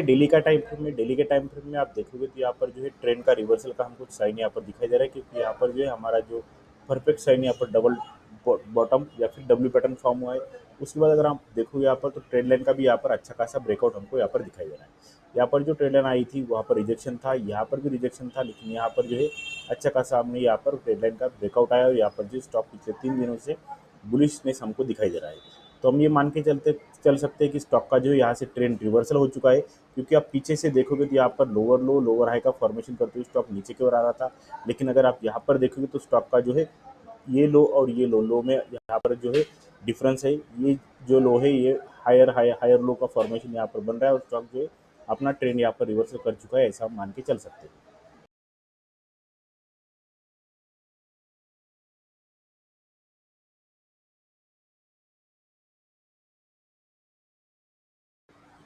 Daily का time frame में daily के टाइम फ्रेम में आप देखोगे तो यहाँ पर जो है ट्रेंड का रिवर्सल का हमको साइन यहाँ पर दिखाई दे रहा है, क्योंकि यहाँ पर जो है हमारा जो परफेक्ट साइन यहाँ पर डबल बॉटम या फिर डब्ल्यू पैटर्न फॉर्म हुआ है। उसके बाद अगर आप देखोगे यहाँ पर तो ट्रेंड लाइन का भी यहाँ पर अच्छा खासा ब्रेकआउट हमको यहाँ पर दिखाई दे रहा है। यहाँ पर जो ट्रेंड लाइन आई थी वहाँ पर रिजेक्शन था, यहाँ पर भी रिजेक्शन था, लेकिन यहाँ पर जो है अच्छा खासा हमने यहाँ पर ट्रेंड लाइन का ब्रेकआउट आया और यहाँ पर जो स्टॉक पिछले 3 दिनों से बुलिशनेस हमको दिखाई दे रहा है। तो हम ये मान के चल सकते हैं कि स्टॉक का जो है यहाँ से ट्रेंड रिवर्सल हो चुका है, क्योंकि आप पीछे से देखोगे तो यहाँ पर लोअर लो लोअर हाई का फॉर्मेशन करते हुए स्टॉक नीचे की ओर आ रहा था। लेकिन अगर आप यहाँ पर देखोगे तो स्टॉक का जो है ये लो और ये लो में यहाँ पर जो है डिफरेंस है। ये जो लो है ये हायर लो का फॉर्मेशन यहाँ पर बन रहा है और स्टॉक जो है अपना ट्रेंड यहाँ पर रिवर्सल कर चुका है, ऐसा हम मान के चल सकते हैं।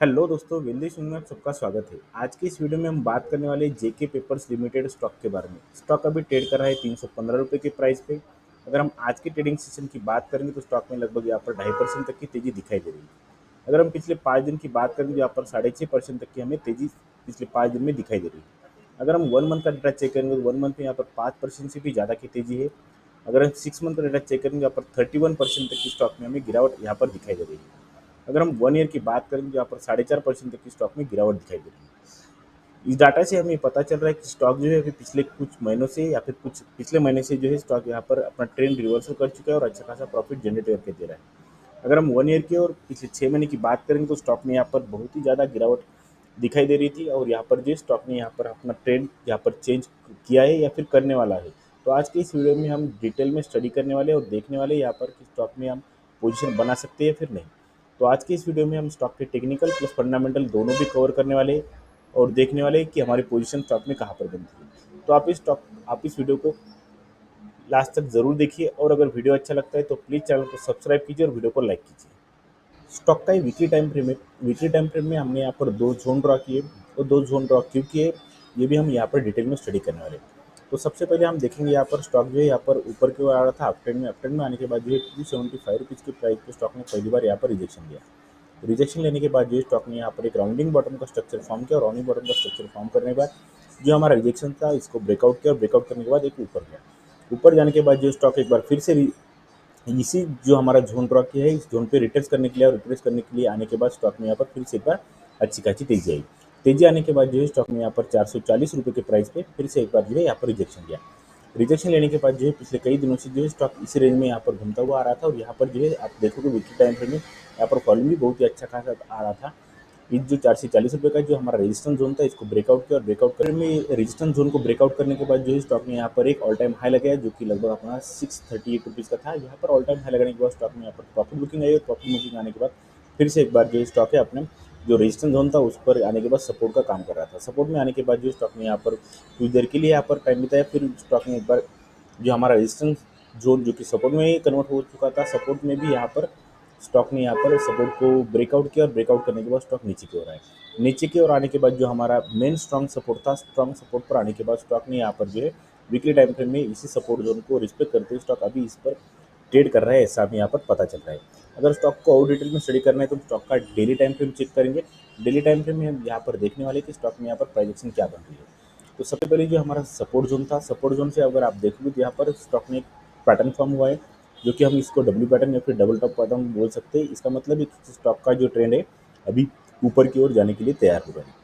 हेलो दोस्तों, वेल्दी सिंह में आप सबका स्वागत है। आज की इस वीडियो में हम बात करने वाले हैं जेके पेपर्स लिमिटेड स्टॉक के बारे में। स्टॉक अभी ट्रेड कर रहा है 315 रुपये के प्राइस पे। अगर हम आज के ट्रेडिंग सेशन की बात करेंगे तो स्टॉक में लगभग यहाँ पर 2.5% तक की तेजी दिखाई दे रही है। अगर हम पिछले 5 दिन की बात करेंगे तो यहाँ पर 6.5% तक की हमें तेजी पिछले 5 दिन में दिखाई दे रही है। अगर हम 1 मंथ का डेटा चेक करेंगे तो 1 मंथ में यहाँ पर 5% से भी ज़्यादा की तेजी है। अगर हम 6 मंथ का डेटा चेक करेंगे यहाँ पर 31% तक की स्टॉक में हमें गिरावट यहाँ पर दिखाई दे रही है। अगर हम 1 ईयर की बात करें तो यहाँ पर 4.5% तक की स्टॉक में गिरावट दिखाई दे रही है। इस डाटा से हमें पता चल रहा है कि स्टॉक जो है अभी पिछले कुछ महीनों से या फिर कुछ पिछले महीने से जो है स्टॉक यहाँ पर अपना ट्रेंड रिवर्सल कर चुका है और अच्छा खासा प्रॉफिट जनरेट करके दे रहा है। अगर हम 1 ईयर की और पिछले 6 महीने की बात करेंगे तो स्टॉक में यहाँ पर बहुत ही ज़्यादा गिरावट दिखाई दे रही थी और यहाँ पर जो स्टॉक ने यहाँ पर अपना ट्रेंड यहाँ पर चेंज किया है या फिर करने वाला है। तो आज के इस वीडियो में हम डिटेल में स्टडी करने वाले और देखने वाले यहाँ पर कि स्टॉक में हम पोजीशन बना सकते हैं फिर नहीं। तो आज के इस वीडियो में हम स्टॉक के टेक्निकल प्लस फंडामेंटल दोनों भी कवर करने वाले हैं और देखने वाले हैं कि हमारी पोजीशन स्टॉक में कहाँ पर बनती है। तो आप इस वीडियो को लास्ट तक ज़रूर देखिए और अगर वीडियो अच्छा लगता है तो प्लीज़ चैनल को सब्सक्राइब कीजिए और वीडियो को लाइक कीजिए। स्टॉक का ही वीकली टाइम फ्रेम में हमने यहाँ पर 2 जोन ड्रॉ किए और 2 जोन ड्रॉ क्यों किए ये भी हम यहाँ पर डिटेल में स्टडी करने वाले हैं। तो सबसे पहले हम देखेंगे यहाँ पर स्टॉक जो है यहाँ पर ऊपर की ओर आ रहा था अपट्रेंड में आने के बाद जो है 275 रुपीज़ के प्राइस पे स्टॉक ने पहली बार यहाँ पर रिजेक्शन लिया। रिजेक्शन लेने के बाद जो है स्टॉक ने यहाँ पर एक राउंडिंग बॉटम का स्ट्रक्चर फॉर्म किया और राउंडिंग बॉटम का स्ट्रक्चर फॉर्म करने के बाद जो हमारा रिजेक्शन था इसको ब्रेकआउट किया और ब्रेकआउट करने के बाद एक ऊपर गया। ऊपर जाने के बाद जो स्टॉक एक बार फिर से इसी जो हमारा जोन ड्रॉ किया है इस जोन पे रिट्रेस करने के लिए और रिट्रेस करने के लिए आने के बाद स्टॉक में यहाँ पर फिर से एक बार अच्छी खासी तेजी आई। तेजी आने के बाद जो है स्टॉक में यहाँ पर 440 रुपये के प्राइस पे फिर से एक बार जो है यहाँ पर रिजेक्शन लिया। रिजेक्शन लेने के बाद जो है पिछले कई दिनों से जो है स्टॉक इसी रेंज में यहाँ पर घूमता हुआ आ रहा था और यहाँ पर जो है आप देखोगे वीकली टाइम फ्रेम में यहाँ पर फॉलोइंग भी बहुत ही अच्छा खासा आ रहा था। इस जो 440 रुपये का जो हमारा रेजिस्टेंस जोन था इसको ब्रेकआउट किया और ब्रेकआउट करने में रेजिस्टेंस जोन को ब्रेकआउट करने के बाद जो है स्टॉक ने यहाँ पर एक ऑल टाइम हाई लगाया जो कि लगभग अपना 638 रुपीज़ का था। यहाँ पर ऑल टाइम हाई लगाने के बाद स्टॉक में यहाँ पर प्रॉफिट बुकिंग आई और प्रॉफिट बुकिंग आने के बाद फिर से एक बार जो स्टॉक है अपने जो रेजिस्टेंस जोन था उस पर आने के बाद सपोर्ट का काम कर रहा था। सपोर्ट में आने के बाद जो स्टॉक ने यहाँ पर कुछ देर के लिए यहाँ पर टाइम बिताया, फिर स्टॉक ने एक बार जो हमारा रेजिस्टेंस जोन जो कि सपोर्ट में कन्वर्ट हो चुका था, सपोर्ट में भी यहाँ पर स्टॉक ने यहाँ पर सपोर्ट को ब्रेकआउट किया और ब्रेकआउट करने के बाद स्टॉक नीचे की ओर आया। नीचे की ओर आने के बाद जो हमारा मेन स्ट्रॉन्ग सपोर्ट था, स्ट्रॉन्ग सपोर्ट पर आने के बाद स्टॉक ने यहाँ पर जो है वीकली टाइम फ्रेम में इसी सपोर्ट जोन को रिस्पेक्ट करते हुए स्टॉक अभी इस पर ट्रेड कर रहा है, ऐसा हमें यहाँ पर पता चल रहा है। अगर स्टॉक को और डिटेल में स्टडी करना है तो स्टॉक का डेली टाइम फ्रेम चेक करेंगे। डेली टाइम फ्रेम में हम यहाँ पर देखने वाले कि स्टॉक में यहाँ पर प्राइजेक्शन क्या बन रही है। तो सबसे पहले जो हमारा सपोर्ट जोन था, सपोर्ट जोन से अगर आप देखोगे तो यहाँ पर स्टॉक में एक पैटर्न फॉर्म हुआ है जो कि हम इसको डब्ल्यू पैटर्न या फिर डबल टॉप पैटर्न बोल सकते हैं। इसका मतलब है कि स्टॉक का जो ट्रेंड है अभी ऊपर की ओर जाने के लिए तैयार हो रहा है।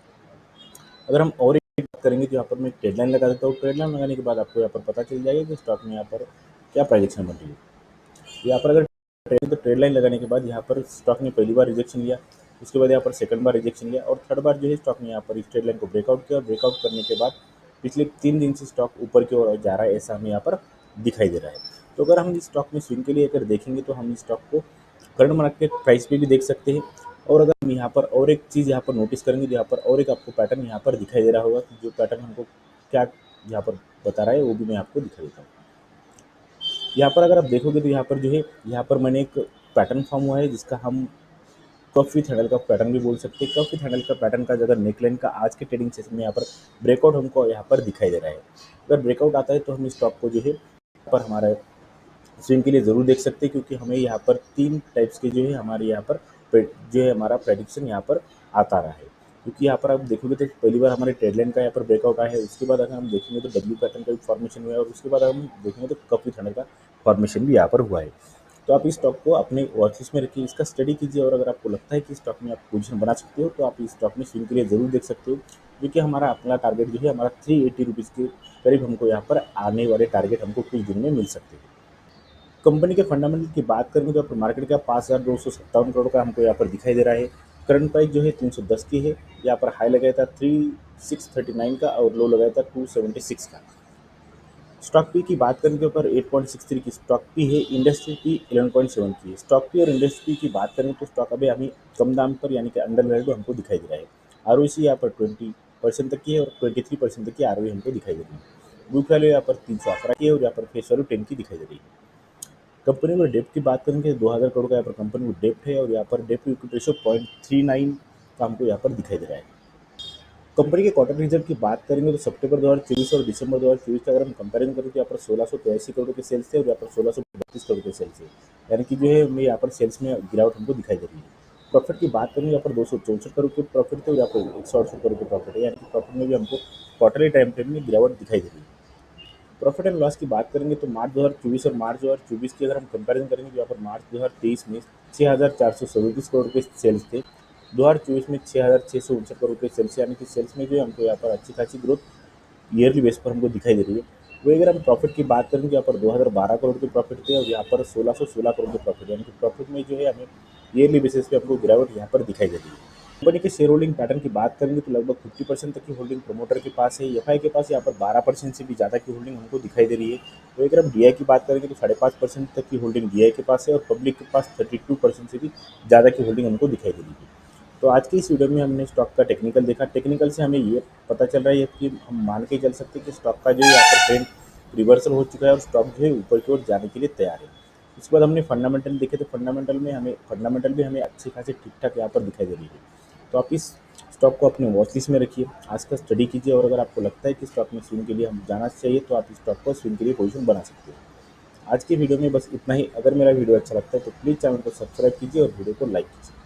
अगर हम और एक बात करेंगे तो यहाँ पर मैं ट्रेड लाइन लगा देता हूँ। ट्रेड लाइन लगाने के बाद आपको यहाँ पर पता चल जाएगा कि स्टॉक में यहाँ पर क्या प्राइजेक्शन बन रही है। यहाँ पर अगर ट्रेड लाइन लगाने के बाद यहाँ पर स्टॉक ने पहली बार रिजेक्शन लिया, उसके बाद यहाँ पर सेकंड बार रिजेक्शन लिया और थर्ड बार जो है स्टॉक ने यहाँ पर इस ट्रेड लाइन को ब्रेकआउट किया और ब्रेकआउट करने के बाद पिछले 3 दिन से स्टॉक ऊपर की ओर जा रहा है, ऐसा हमें यहाँ पर दिखाई दे रहा है। तो अगर हम इस स्टॉक में स्विंग के लिए अगर देखेंगे तो हम इस स्टॉक को करंट मार्केट प्राइस पे भी देख सकते हैं। और अगर हम यहाँ पर और एक चीज़ यहाँ पर नोटिस करेंगे तो यहाँ पर और एक आपको पैटर्न यहाँ पर दिखाई दे रहा होगा कि जो पैटर्न हमको क्या यहाँ पर बता रहा है वो भी मैं आपको दिखा देता हूँ। यहाँ पर अगर आप देखोगे तो यहाँ पर जो है यहाँ पर मैंने एक पैटर्न फॉर्म हुआ है जिसका हम कफ विथ हैंडल का पैटर्न भी बोल सकते हैं। कफ विथ हैंडल का पैटर्न का अगर नेकलाइन का आज के ट्रेडिंग सेशन में यहाँ पर ब्रेकआउट हमको यहाँ पर दिखाई दे रहा है। अगर ब्रेकआउट आता है तो हम इस स्टॉक को जो है यहाँ पर हमारा स्विंग के लिए ज़रूर देख सकते हैं, क्योंकि हमें यहाँ पर 3 टाइप्स के जो है हमारे यहाँ पर जो है हमारा प्रेडिक्शन यहाँ पर आता रहा है। क्योंकि यहाँ पर आप देखोगे तो पहली बार हमारे ट्रेड लाइन का यहाँ पर ब्रेकआउट आया है, उसके बाद अगर हम देखेंगे तो डब्ल्यू पैटर्न का भी फॉर्मेशन हुआ है और उसके बाद हम देखेंगे तो कप विथ हैंडल का फॉर्मेशन भी यहाँ पर हुआ है। तो आप इस स्टॉक को अपने वॉच लिस्ट में रखिए, इसका स्टडी कीजिए और अगर आपको लगता है कि स्टॉक में आप पोजीशन बना सकते हो तो आप इस स्टॉक में स्विंग के लिए ज़रूर देख सकते हो, क्योंकि हमारा अपना टारगेट जो है हमारा 380 रुपीज़ के करीब हमको यहाँ पर आने वाले टारगेट हमको कुछ दिन में मिल सकते हैं। कंपनी के फंडामेंटल की बात करेंगे तो मार्केट का 5,257 करोड़ का हमको यहाँ पर दिखाई दे रहा है। करंट प्राइस जो है 310 की है। यहाँ पर हाई लगाया था 3639 का और लो लगाया था 276 का। स्टॉक पी की बात करें के ऊपर 8.63 की स्टॉक पी है, इंडस्ट्री पी 11.7 की है। स्टॉक पी और इंडस्ट्री की बात करें तो स्टॉक अभी हमें कम दाम पर यानी कि अंडर वैल्यू हमको दिखाई दे रहा है। आरओसी यहाँ पर 20% तक की है और 23% तक की आरओई हमको दिखाई दे रही है। बुक वैल्यू यहाँ पर 311 की है और यहाँ पर फेस वैल्यू 10 की दिखाई दे रही है। कंपनी में डेप्ट की बात करेंगे 2000 करोड़ का यहाँ पर कंपनी में डेप्ट है और यहाँ पर डेप्ट टू इक्विटी रेशियो 0.39 का हमको यहाँ पर दिखाई दे रहा है। कंपनी के क्वार्टर रिजल्ट की बात करेंगे तो सितंबर 2024 और दिसंबर 2024 का अगर हम कंपेरिजन करें तो यहाँ पर 1683 करोड़ के सेल्स थे और यहाँ पर 1632 करोड़ के सेल्स थे, यानी कि जो है हमें यहाँ पर सेल्स में गिरावट हमको दिखाई दे रही है। प्रॉफिट की बात करेंगे यहाँ पर 264 करोड़ के प्रॉफिट थे और यहाँ पर 168 करोड़ के प्रॉफिट है, यानी कि प्रॉफिट में भी हमको क्वार्टरली टाइम फ्रेम में गिरावट दिखाई दे रही है। प्रॉफिट एंड लॉस की बात करेंगे तो मार्च 2024 और मार्च 2024 की अगर हम कंपैरिजन करेंगे तो यहाँ पर मार्च 2023 में 6,437 करोड़ के सेल्स थे, 2024 में 6,669 करोड़ के सेल्स, यानी कि सेल्स में जो हमको यहाँ पर अच्छी खासी ग्रोथ ईयरली बेस पर हमको दिखाई दे रही है। वही अगर हम प्रॉफिट की बात करेंगे यहाँ पर 2012 करोड़ के प्रॉफिट थे और यहाँ पर 1616 करोड़ के प्रॉफिट, यानी कि प्रॉफिट में जो है हमें ईयरली बेसिस पे हमको गिरावट यहाँ पर दिखाई दे रही है। कंपनी के शेयर होल्डिंग पैटर्न की बात करेंगे तो लगभग 50% तक की होल्डिंग प्रमोटर के पास है, एफआई के पास यहाँ पर 12% से भी ज़्यादा की होल्डिंग हमको दिखाई दे रही है। तो अगर हम डीआई की बात करेंगे तो 5.5% तक की होल्डिंग डीआई के पास है और पब्लिक के पास 32% से भी ज़्यादा की होल्डिंग हमको दिखाई दे रही है। तो आज की इस वीडियो में हमने स्टॉक का टेक्निकल देखा। टेक्निकल से हमें ये पता चल रहा है कि हम मान के चल सकते हैं कि स्टॉक का जो यहाँ पर ट्रेंड रिवर्सल हो चुका है और स्टॉक जो है ऊपर की ओर जाने के लिए तैयार है। उसके बाद हमने फंडामेंटल देखे तो फंडामेंटल भी हमें अच्छी खासी ठीक ठाक यहाँ पर दिखाई दे रही है। तो आप इस स्टॉक को अपने वॉच लिस्ट में रखिए, आज का स्टडी कीजिए और अगर आपको लगता है कि स्टॉक में स्विंग के लिए हम जाना चाहिए तो आप इस स्टॉक को स्विंग के लिए पोजीशन बना सकते हो। आज की वीडियो में बस इतना ही। अगर मेरा वीडियो अच्छा लगता है तो प्लीज़ चैनल को सब्सक्राइब कीजिए और वीडियो को लाइक कीजिए।